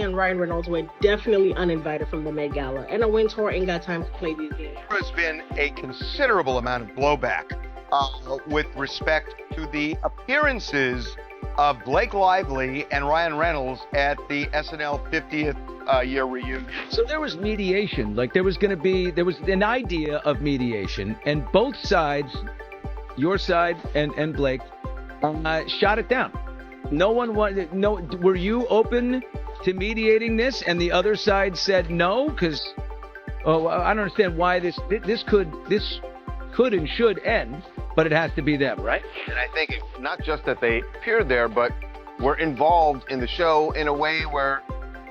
and Ryan Reynolds were definitely uninvited from the Met Gala. Anna Wintour ain't got time to play these games. There has been a considerable amount of blowback with respect to the appearances of Blake Lively and Ryan Reynolds at the SNL 50th year reunion. So there was mediation, like there was an idea of mediation, and both sides, your side and Blake, shot it down. No one wanted. No, were you open to mediating this, and the other side said no? Because I don't understand why this could and should end, but it has to be them, right? And I think it's not just that they appeared there, but were involved in the show in a way where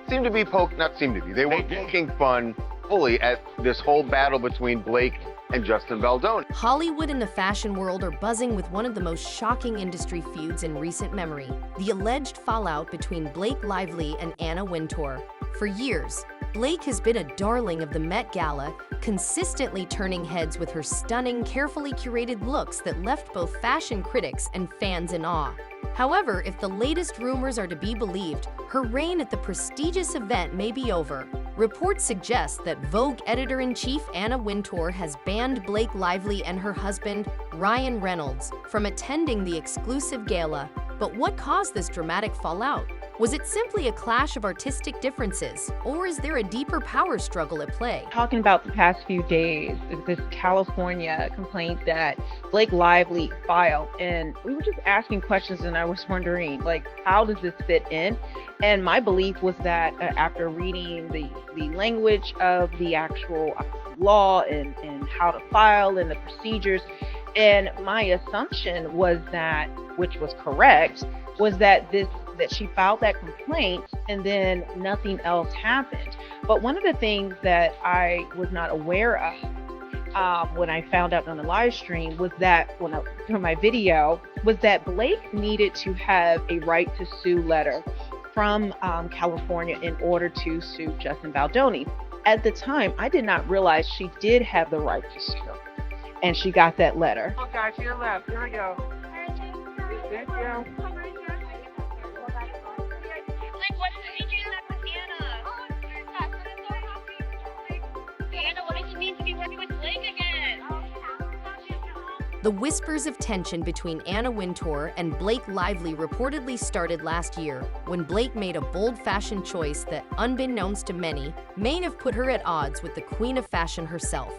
they were poking fun fully at this whole battle between Blake and Justin Baldoni. Hollywood and the fashion world are buzzing with one of the most shocking industry feuds in recent memory, the alleged fallout between Blake Lively and Anna Wintour. For years, Blake has been a darling of the Met Gala, consistently turning heads with her stunning, carefully curated looks that left both fashion critics and fans in awe. However, if the latest rumors are to be believed, her reign at the prestigious event may be over. Reports suggest that Vogue editor-in-chief Anna Wintour has banned Blake Lively and her husband, Ryan Reynolds, from attending the exclusive gala. But what caused this dramatic fallout? Was it simply a clash of artistic differences, or is there a deeper power struggle at play? Talking about the past few days, this California complaint that Blake Lively filed, and we were just asking questions, and I was wondering, like, how does this fit in? And my belief was that after reading the language of the actual law and how to file and the procedures, and my assumption was that, which was correct, was that she filed that complaint and then nothing else happened. But one of the things that I was not aware of when I found out on the live stream was that through my video was that Blake needed to have a right to sue letter from California in order to sue Justin Baldoni. At the time, I did not realize she did have the right to sue, and she got that letter. Oh, guys, to your left. Here we go. Thank you. The whispers of tension between Anna Wintour and Blake Lively reportedly started last year, when Blake made a bold fashion choice that, unbeknownst to many, may have put her at odds with the queen of fashion herself.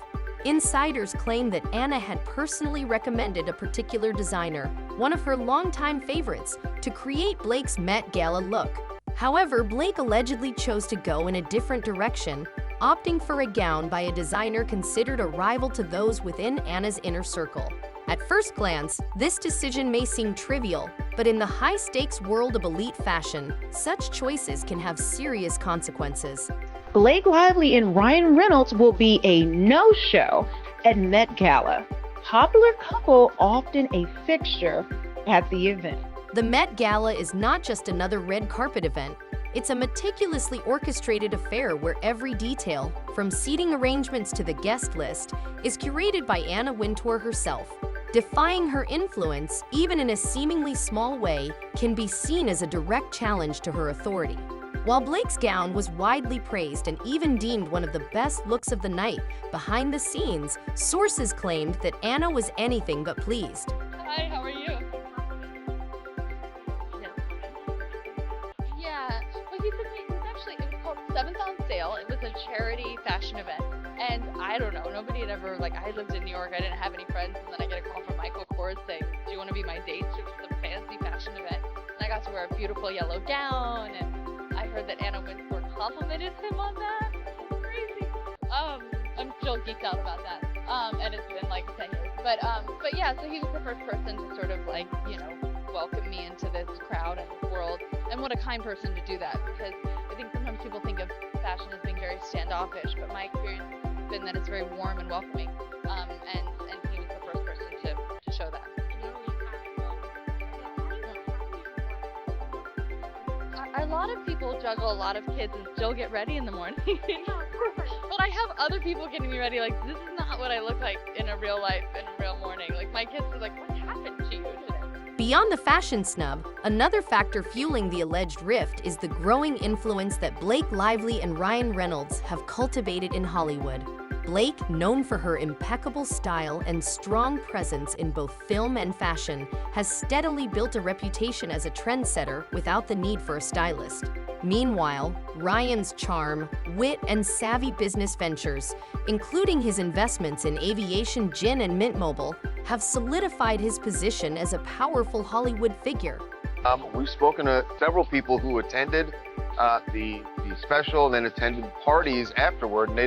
Insiders claim that Anna had personally recommended a particular designer, one of her longtime favorites, to create Blake's Met Gala look. However, Blake allegedly chose to go in a different direction, opting for a gown by a designer considered a rival to those within Anna's inner circle. At first glance, this decision may seem trivial, but in the high-stakes world of elite fashion, such choices can have serious consequences. Blake Lively and Ryan Reynolds will be a no-show at Met Gala. Popular couple often a fixture at the event. The Met Gala is not just another red carpet event. It's a meticulously orchestrated affair where every detail, from seating arrangements to the guest list, is curated by Anna Wintour herself. Defying her influence, even in a seemingly small way, can be seen as a direct challenge to her authority. While Blake's gown was widely praised and even deemed one of the best looks of the night, behind the scenes, sources claimed that Anna was anything but pleased. Hi, how are you? Yeah, well, it was called 7th on Sale. It was a charity fashion event. And I don't know, nobody had ever, I lived in New York, I didn't have any friends, and then I get a call from Michael Kors saying, do you want to be my date to some fancy fashion event? And I got to wear a beautiful yellow gown, and I heard that Anna Wintour complimented him on that. It's crazy. I'm still geeked out about that. And it's been 10 years. But yeah, so he was the first person to sort of welcome me into this crowd and this world. And what a kind person to do that, because I think sometimes people think of fashion as being very standoffish, but my experience has been that it's very warm and welcoming. And he was the first person to show that. A lot of people juggle a lot of kids and still get ready in the morning. But I have other people getting me ready, this is not what I look like in a real life, in a real morning. My kids are like, what happened to you today? Beyond the fashion snub, another factor fueling the alleged rift is the growing influence that Blake Lively and Ryan Reynolds have cultivated in Hollywood. Blake, known for her impeccable style and strong presence in both film and fashion, has steadily built a reputation as a trendsetter without the need for a stylist. Meanwhile, Ryan's charm, wit, and savvy business ventures, including his investments in aviation gin and Mint Mobile, have solidified his position as a powerful Hollywood figure. We've spoken to several people who attended the special and then attended parties afterward, and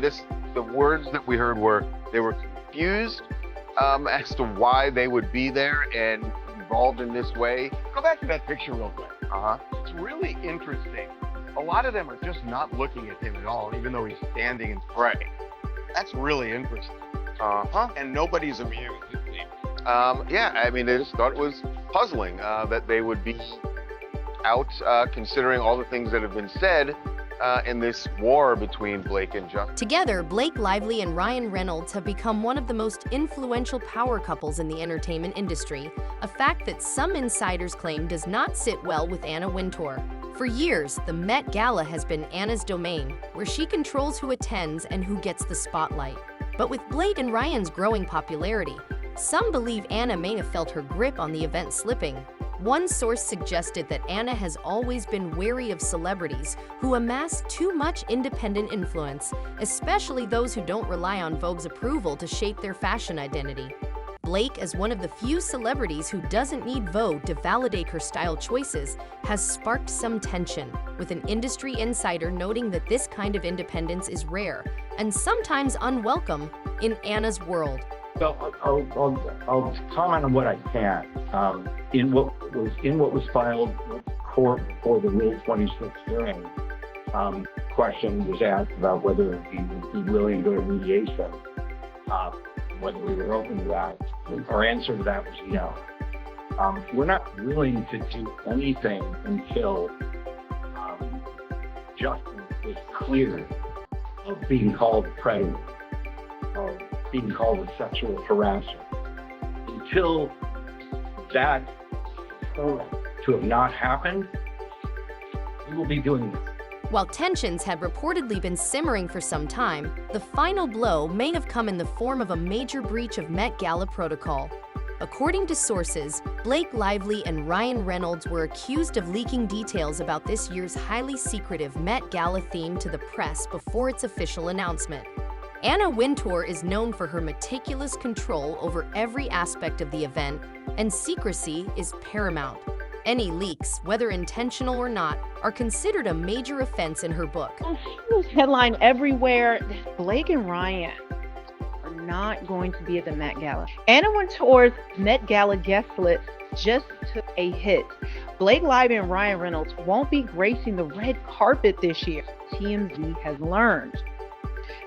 the words that we heard were they were confused as to why they would be there and involved in this way. Go back to that picture real quick. Uh-huh. It's really interesting. A lot of them are just not looking at him at all, even though he's standing and praying. That's really interesting. Uh-huh. And nobody's immune. Yeah, I mean, they just thought it was puzzling that they would be out considering all the things that have been said in this war between Blake and Justin. Together, Blake Lively and Ryan Reynolds have become one of the most influential power couples in the entertainment industry, a fact that some insiders claim does not sit well with Anna Wintour. For years, the Met Gala has been Anna's domain, where she controls who attends and who gets the spotlight. But with Blake and Ryan's growing popularity, some believe Anna may have felt her grip on the event slipping. One source suggested that Anna has always been wary of celebrities who amass too much independent influence, especially those who don't rely on Vogue's approval to shape their fashion identity. Blake, as one of the few celebrities who doesn't need Vogue to validate her style choices, has sparked some tension, with an industry insider noting that this kind of independence is rare and sometimes unwelcome in Anna's world. So I'll comment on what I can. In what was filed with the court for the Rule 26 hearing, question was asked about whether he would be willing to go to mediation, whether we were open to that. Our answer to that was no. We're not willing to do anything until Justin is clear of being called a predator, of being called a sexual harasser. Until that to have not happened, we will be doing this. While tensions had reportedly been simmering for some time, the final blow may have come in the form of a major breach of Met Gala protocol. According to sources, Blake Lively and Ryan Reynolds were accused of leaking details about this year's highly secretive Met Gala theme to the press before its official announcement. Anna Wintour is known for her meticulous control over every aspect of the event, and secrecy is paramount. Any leaks, whether intentional or not, are considered a major offense in her book. This headline everywhere, Blake and Ryan are not going to be at the Met Gala. Anna Wintour's Met Gala guest list just took a hit. Blake Lively and Ryan Reynolds won't be gracing the red carpet this year, TMZ has learned.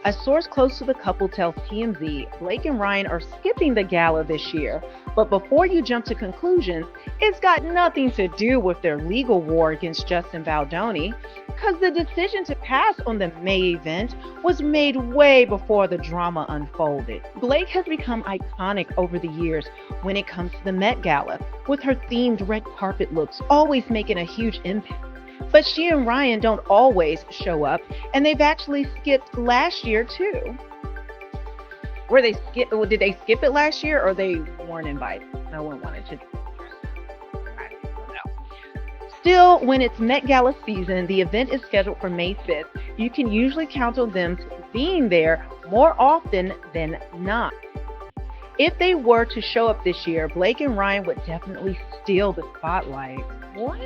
A source close to the couple tells TMZ Blake and Ryan are skipping the gala this year, but before you jump to conclusions, it's got nothing to do with their legal war against Justin Baldoni, because the decision to pass on the May event was made way before the drama unfolded. Blake has become iconic over the years when it comes to the Met Gala, with her themed red carpet looks always making a huge impact. But she and Ryan don't always show up, and they've actually skipped last year too. Did they skip it last year, or they weren't invited? No one wanted to. I don't know. Still, when it's Met Gala season, the event is scheduled for May 5th. You can usually count on them being there more often than not. If they were to show up this year, Blake and Ryan would definitely steal the spotlight. What?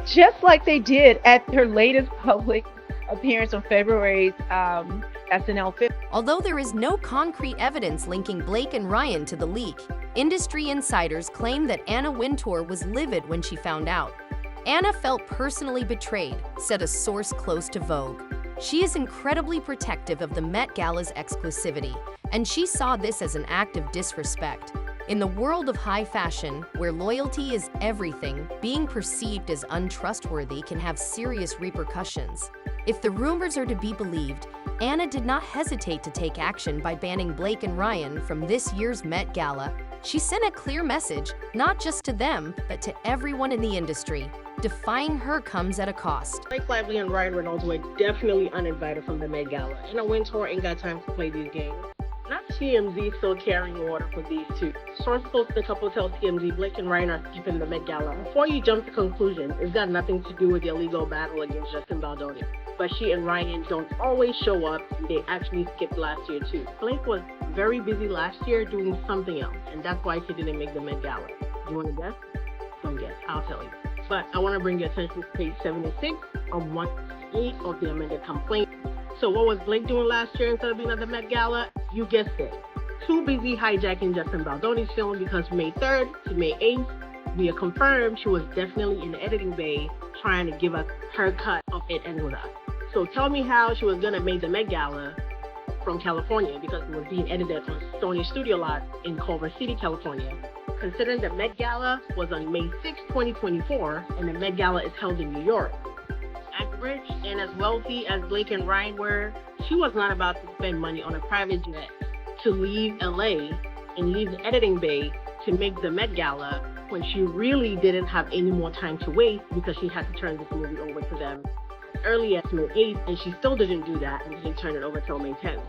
Just like they did at their latest public appearance on February's SNL 50. Although there is no concrete evidence linking Blake and Ryan to the leak, industry insiders claim that Anna Wintour was livid when she found out. Anna felt personally betrayed, said a source close to Vogue. She is incredibly protective of the Met Gala's exclusivity, and she saw this as an act of disrespect. In the world of high fashion, where loyalty is everything, being perceived as untrustworthy can have serious repercussions. If the rumors are to be believed, Anna did not hesitate to take action by banning Blake and Ryan from this year's Met Gala. She sent a clear message, not just to them, but to everyone in the industry. Defying her comes at a cost. Blake Lively and Ryan Reynolds were definitely uninvited from the Met Gala. Anna Wintour ain't got time to play these games. Not TMZ still carrying water for these two. Source close to the couple tells TMZ Blake and Ryan are skipping the Met Gala. Before you jump to conclusions, it's got nothing to do with their legal battle against Justin Baldoni. But she and Ryan don't always show up. They actually skipped last year too. Blake was very busy last year doing something else, and that's why she didn't make the Met Gala. You want to guess? Don't guess. I'll tell you. But I want to bring your attention to page 76 of 108 of the amended complaint. So what was Blake doing last year instead of being at the Met Gala? You guessed it. Too busy hijacking Justin Baldoni's film because May 3rd to May 8th, we are confirmed she was definitely in the editing bay trying to give us her cut of It Ends With Us. So tell me how she was going to make the Met Gala from California because it was being edited on Sony Studio Lot in Culver City, California. Considering the Met Gala was on May 6, 2024, and the Met Gala is held in New York. As rich and as wealthy as Blake and Ryan were, she was not about to spend money on a private jet to leave LA and leave the editing bay to make the Met Gala when she really didn't have any more time to waste because she had to turn this movie over to them as early as May 8th, and she still didn't do that and didn't turn it over till May 10th.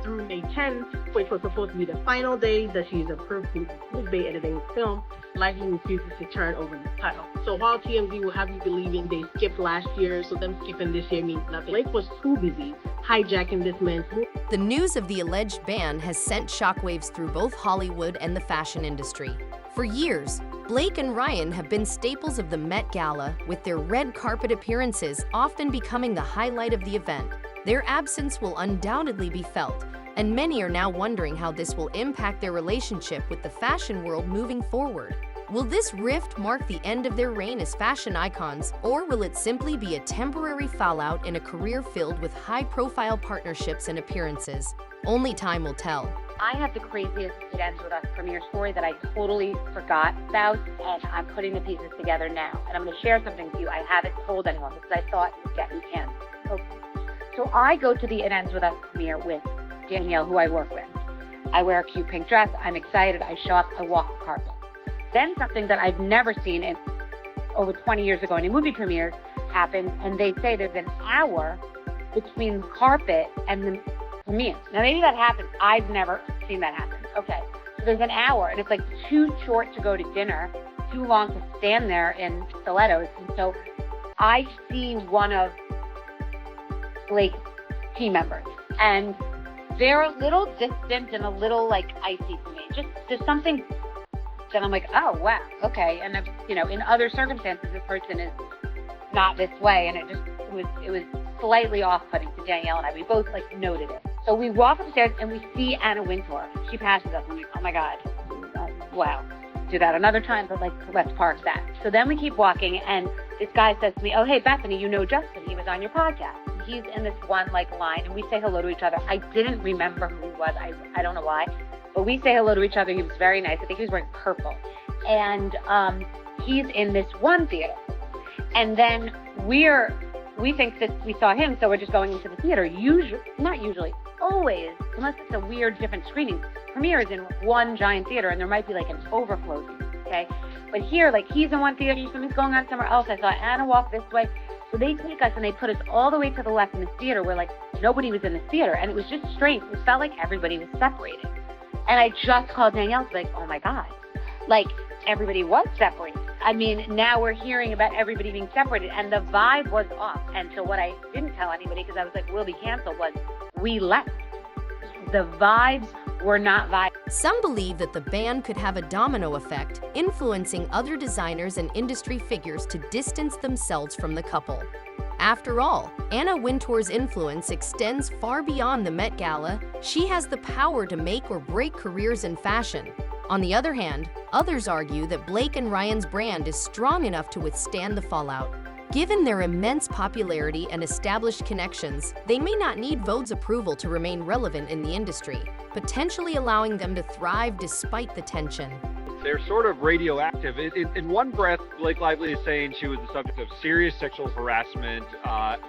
Through May 10th, which was supposed to be the final day that she's approved to Bay editing the film, Lively refuses to turn over the title. So while TMZ will have you believing they skipped last year, so them skipping this year means nothing, Blake was too busy hijacking this man's movie. The news of the alleged ban has sent shockwaves through both Hollywood and the fashion industry. For years, Blake and Ryan have been staples of the Met Gala, with their red carpet appearances often becoming the highlight of the event. Their absence will undoubtedly be felt, and many are now wondering how this will impact their relationship with the fashion world moving forward. Will this rift mark the end of their reign as fashion icons, or will it simply be a temporary fallout in a career filled with high-profile partnerships and appearances? Only time will tell. I have the craziest It Ends With Us premiere story that I totally forgot about, and I'm putting the pieces together now. And I'm going to share something with you. I haven't told anyone because I thought it would get me canceled. Okay. So I go to the It Ends With Us premiere with Danielle, who I work with. I wear a cute pink dress. I'm excited. I show up. I walk the carpet. Then something that I've never seen in over 20 years ago in a movie premiere happens, and they say there's an hour between the carpet and the premiere. Now maybe that happens. I've never seen that happen. Okay, so there's an hour, and it's like too short to go to dinner, too long to stand there in stilettos. And so I see one of Blake's team members, and they're a little distant and a little like icy to me. Just there's something that I'm like, oh wow, okay. And in other circumstances, this person is not this way, and it was slightly off-putting to Danielle and I. We both like noted it. So we walk upstairs and we see Anna Wintour. She passes us. I'm like, oh my god, wow. Do that another time, but like let's park that. So then we keep walking, and this guy says to me, oh hey Bethany, you know Justin? He was on your podcast. He's in this one like line, and we say hello to each other. I didn't remember who he was. I don't know why. But we say hello to each other. He was very nice. I think he was wearing purple. And he's in this one theater. And then we think that we saw him, so we're just going into the theater. Always, unless it's a weird different screening, premiere is in one giant theater, and there might be like an overflow scene, okay? But here, like he's in one theater, something's going on somewhere else. I saw Anna walk this way. So they take us and they put us all the way to the left in this theater where like nobody was in the theater. And it was just strange. It felt like everybody was separated. And I just called Danielle to be like, oh my God, like everybody was separated. I mean, now we're hearing about everybody being separated, and the vibe was off. And so what I didn't tell anybody, because I was like, we'll be canceled, was we left. The vibes were not vibes. Some believe that the ban could have a domino effect, influencing other designers and industry figures to distance themselves from the couple. After all, Anna Wintour's influence extends far beyond the Met Gala. She has the power to make or break careers in fashion. On the other hand, others argue that Blake and Ryan's brand is strong enough to withstand the fallout. Given their immense popularity and established connections, they may not need Vogue's approval to remain relevant in the industry, potentially allowing them to thrive despite the tension. They're sort of radioactive. In one breath, Blake Lively is saying she was the subject of serious sexual harassment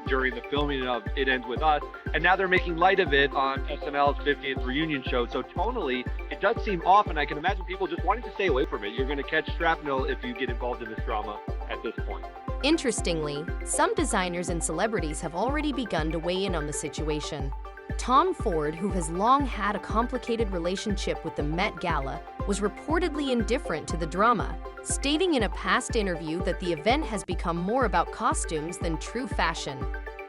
during the filming of It Ends With Us, and now they're making light of it on SNL's 50th reunion show. So tonally, it does seem off, and I can imagine people just wanting to stay away from it. You're going to catch shrapnel if you get involved in this drama at this point. Interestingly, some designers and celebrities have already begun to weigh in on the situation. Tom Ford, who has long had a complicated relationship with the Met Gala, was reportedly indifferent to the drama, stating in a past interview that the event has become more about costumes than true fashion.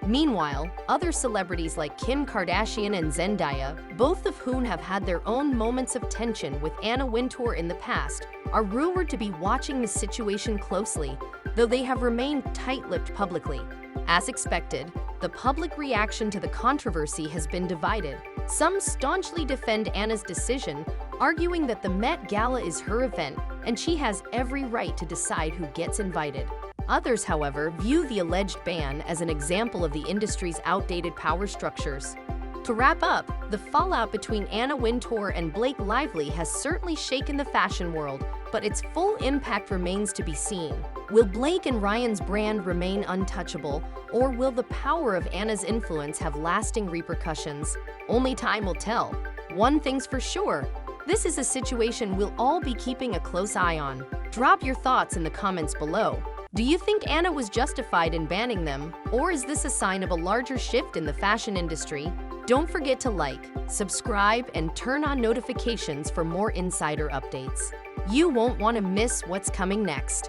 Meanwhile, other celebrities like Kim Kardashian and Zendaya, both of whom have had their own moments of tension with Anna Wintour in the past, are rumored to be watching the situation closely, though they have remained tight-lipped publicly. As expected, the public reaction to the controversy has been divided. Some staunchly defend Anna's decision, arguing that the Met Gala is her event and she has every right to decide who gets invited. Others, however, view the alleged ban as an example of the industry's outdated power structures. To wrap up, the fallout between Anna Wintour and Blake Lively has certainly shaken the fashion world, but its full impact remains to be seen. Will Blake and Ryan's brand remain untouchable, or will the power of Anna's influence have lasting repercussions? Only time will tell. One thing's for sure, this is a situation we'll all be keeping a close eye on. Drop your thoughts in the comments below. Do you think Anna was justified in banning them, or is this a sign of a larger shift in the fashion industry? Don't forget to like, subscribe, and turn on notifications for more insider updates. You won't want to miss what's coming next.